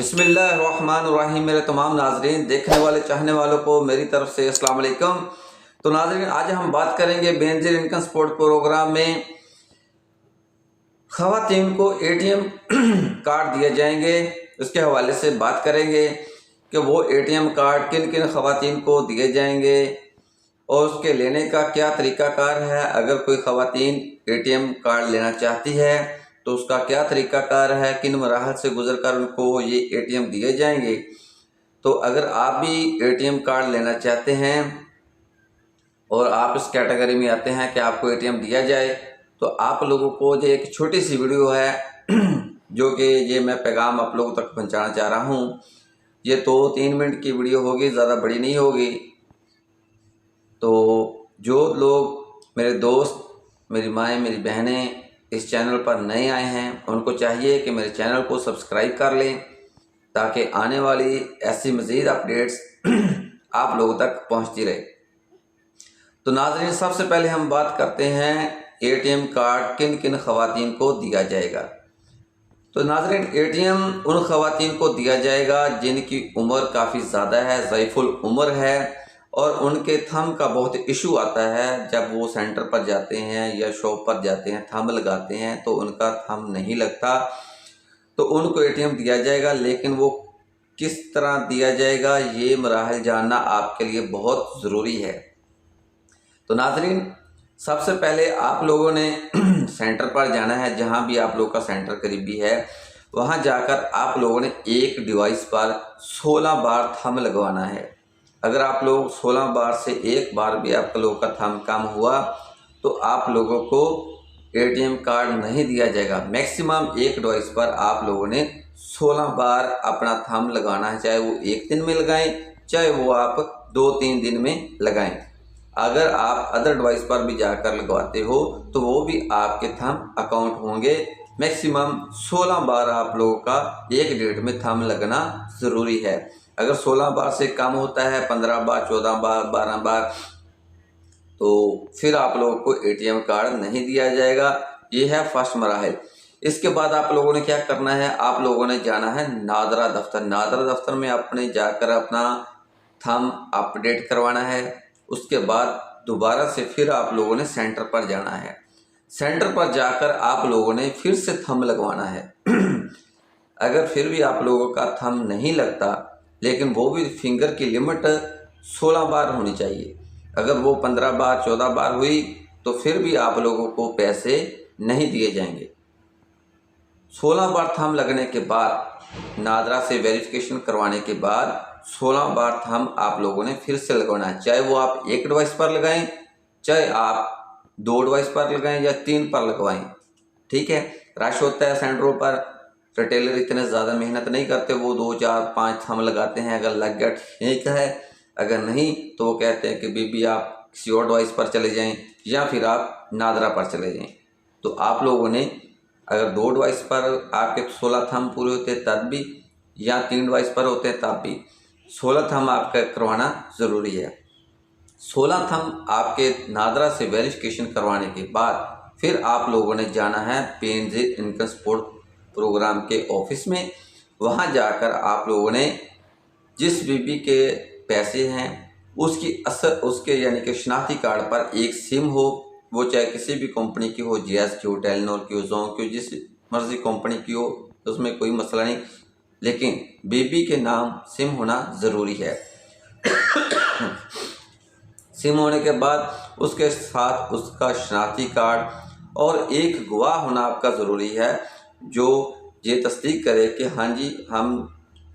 बिस्मिल्लाहिर्रहमानिर्रहीम। मेरे तमाम नाजरीन, देखने वाले चाहने वालों को मेरी तरफ से अस्सलाम वालेकुम। तो नाजरीन, आज हम बात करेंगे बेनजीर इनकम सपोर्ट प्रोग्राम में ख़वातीन को एटीएम कार्ड दिए जाएंगे। उसके हवाले से बात करेंगे कि वो एटीएम कार्ड किन किन ख़वातीन को दिए जाएंगे और उसके लेने का क्या तरीक़ाकार है। अगर कोई ख़वातीन एटीएम कार्ड लेना चाहती है तो उसका क्या तरीक़ाकार है, किन मराहल से गुजरकर उनको ये एटीएम दिए जाएंगे। तो अगर आप भी एटीएम कार्ड लेना चाहते हैं और आप इस कैटेगरी में आते हैं कि आपको एटीएम दिया जाए, तो आप लोगों को जो एक छोटी सी वीडियो है जो कि ये मैं पैगाम आप लोगों तक पहुंचाना चाह रहा हूं। ये तो 3 मिनट की वीडियो होगी, ज़्यादा बड़ी नहीं होगी। तो जो लोग मेरे दोस्त, मेरी माएँ, मेरी बहनें इस चैनल पर नए आए हैं, उनको चाहिए कि मेरे चैनल को सब्सक्राइब कर लें ताकि आने वाली ऐसी मज़ीद अपडेट्स आप लोगों तक पहुंचती रहे। तो नाज़रीन, सबसे पहले हम बात करते हैं एटीएम कार्ड किन किन ख़वातीन को दिया जाएगा। तो नाज़रीन, एटीएम उन ख़वातीन को दिया जाएगा जिनकी उम्र काफ़ी ज़्यादा है, ज़ईफ़ुल उम्र है और उनके थंब का बहुत इशू आता है। जब वो सेंटर पर जाते हैं या शॉप पर जाते हैं, थंब लगाते हैं तो उनका थंब नहीं लगता, तो उनको एटीएम दिया जाएगा। लेकिन वो किस तरह दिया जाएगा, ये मराहल जानना आपके लिए बहुत ज़रूरी है। तो नाज़रीन, सबसे पहले आप लोगों ने सेंटर पर जाना है। जहाँ भी आप लोग का सेंटर करीबी है, वहाँ जाकर आप लोगों ने एक डिवाइस पर 16 बार थंब लगवाना है। अगर आप लोग 16 बार से एक बार भी आप लोगों का थंब कम हुआ तो आप लोगों को एटीएम कार्ड नहीं दिया जाएगा। मैक्सिमम एक डिवाइस पर आप लोगों ने 16 बार अपना थंब लगाना है, चाहे वो एक दिन में लगाएं, चाहे वो आप 2-3 दिन में लगाएं। अगर आप अदर डिवाइस पर भी जाकर लगवाते हो तो वो भी आपके थंब अकाउंट होंगे। मैक्सिमम 16 बार आप लोगों का एक डेट में थंब लगना ज़रूरी है। अगर 16 बार से कम होता है, 15 बार, 14 बार, 12 बार, तो फिर आप लोगों को एटीएम कार्ड नहीं दिया जाएगा। ये है फर्स्ट मराहल। इसके बाद आप लोगों ने क्या करना है, आप लोगों ने जाना है नादरा दफ्तर। नादरा दफ्तर में आपने जाकर अपना थंब अपडेट करवाना है। उसके बाद दोबारा से फिर आप लोगों ने सेंटर पर जाना है। सेंटर पर जाकर आप लोगों ने फिर से थंब लगवाना है। अगर फिर भी आप लोगों का थंब नहीं लगता, लेकिन वो भी फिंगर की लिमिट 16 बार होनी चाहिए। अगर वो 15 बार, 14 बार हुई तो फिर भी आप लोगों को पैसे नहीं दिए जाएंगे। 16 बार थंब लगने के बाद, नादरा से वेरिफिकेशन करवाने के बाद 16 बार थंब आप लोगों ने फिर से लगवाना है। चाहे वो आप एक डिवाइस पर लगाएं, चाहे आप 2 डिवाइस पर लगाएं या 3 पर लगवाएं। ठीक है, रश होता है सेंटरों पर, रिटेलर इतने ज़्यादा मेहनत नहीं करते, वो 2, 4, 5 थंब लगाते हैं। अगर लग गया ठीक है, अगर नहीं तो वो कहते हैं कि बीबी आप किसी और डिवाइस पर चले जाएं या फिर आप नादरा पर चले जाएं। तो आप लोगों ने अगर 2 डिवाइस पर आपके 16 थंब पूरे होते तब भी, या 3 डिवाइस पर होते तब भी 16 थंब आपका करवाना ज़रूरी है। 16 थंब आपके नादरा से वेरिफिकेशन करवाने के बाद फिर आप लोगों ने जाना है बेनजीर इनकम सपोर्ट प्रोग्राम के ऑफिस में। वहां जाकर आप लोगों ने जिस बीबी के पैसे हैं उसकी असर, उसके यानी कि शनाख्ती कार्ड पर एक सिम हो, वो चाहे किसी भी कंपनी की हो, जीएस की हो, टेलीनॉर की हो, जोन की हो, जिस मर्जी कंपनी की हो, उसमें कोई मसला नहीं, लेकिन बीबी के नाम सिम होना ज़रूरी है। सिम होने के बाद उसके साथ उसका शनाख्ती कार्ड और एक गवाह होना आपका ज़रूरी है, जो ये तस्दीक करे कि हाँ जी, हम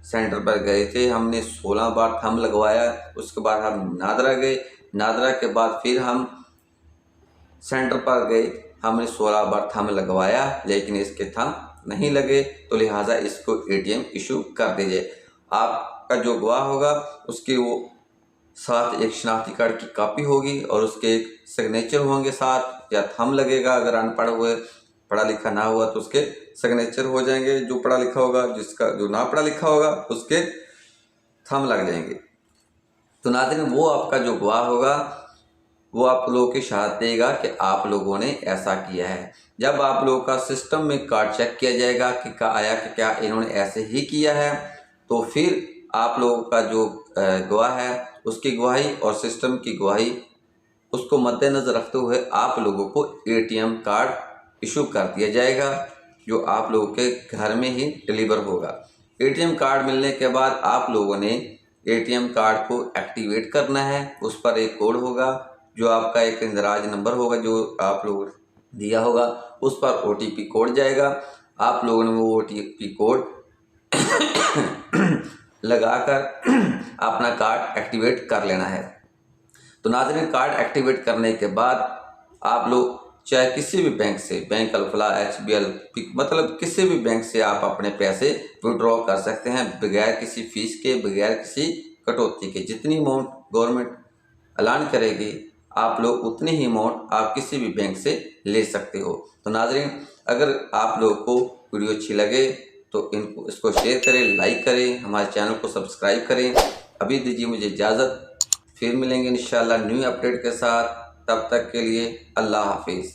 सेंटर पर गए थे, हमने 16 बार थंब लगवाया। उसके बाद हम नादरा गए, नादरा के बाद फिर हम सेंटर पर गए, हमने 16 बार थंब लगवाया, लेकिन इसके थंब नहीं लगे, तो लिहाजा इसको एटीएम इशू कर दीजिए। आपका जो गवाह होगा उसके वो साथ एक शनाख्ती कार्ड की कॉपी होगी और उसके एक सिग्नेचर होंगे साथ, या थंब लगेगा। अगर अनपढ़ हुए, पढ़ा लिखा ना हुआ तो उसके सिग्नेचर हो जाएंगे। जो पढ़ा लिखा होगा, जिसका जो ना पढ़ा लिखा होगा उसके थंब लग जाएंगे। तो नाज़रीन, वो आपका जो गवाह होगा वो आप लोगों की शहादत देगा कि आप लोगों ने ऐसा किया है। जब आप लोगों का सिस्टम में कार्ड चेक किया जाएगा कि क्या आया कि क्या इन्होंने ऐसे ही किया है, तो फिर आप लोगों का जो गवाह है उसकी गवाही और सिस्टम की गवाही उसको मद्देनज़र रखते हुए आप लोगों को एटीएम कार्ड इशू कर दिया जाएगा, जो आप लोगों के घर में ही डिलीवर होगा। एटीएम कार्ड मिलने के बाद आप लोगों ने एटीएम कार्ड को एक्टिवेट करना है। उस पर एक कोड होगा, जो आपका एक इंदराज नंबर होगा जो आप लोगों ने दिया होगा, उस पर ओटीपी कोड जाएगा। आप लोगों ने वो ओटीपी कोड लगाकर अपना कार्ड एक्टिवेट कर लेना है। तो नाज़रीन, कार्ड एक्टिवेट करने के बाद आप लोग चाहे किसी भी बैंक से, बैंक अल्फला, HBL, मतलब किसी भी बैंक से आप अपने पैसे विड्रॉ कर सकते हैं बगैर किसी फीस के, बगैर किसी कटौती के। जितनी अमाउंट गवर्नमेंट ऐलान करेगी आप लोग उतनी ही अमाउंट आप किसी भी बैंक से ले सकते हो। तो नाज़रीन, अगर आप लोगों को वीडियो अच्छी लगे तो इसको शेयर करें, लाइक करें, हमारे चैनल को सब्सक्राइब करें। अभी दीजिए मुझे इजाज़त, फिर मिलेंगे इंशाल्लाह न्यू अपडेट के साथ। तब तक के लिए अल्लाह हाफिज़।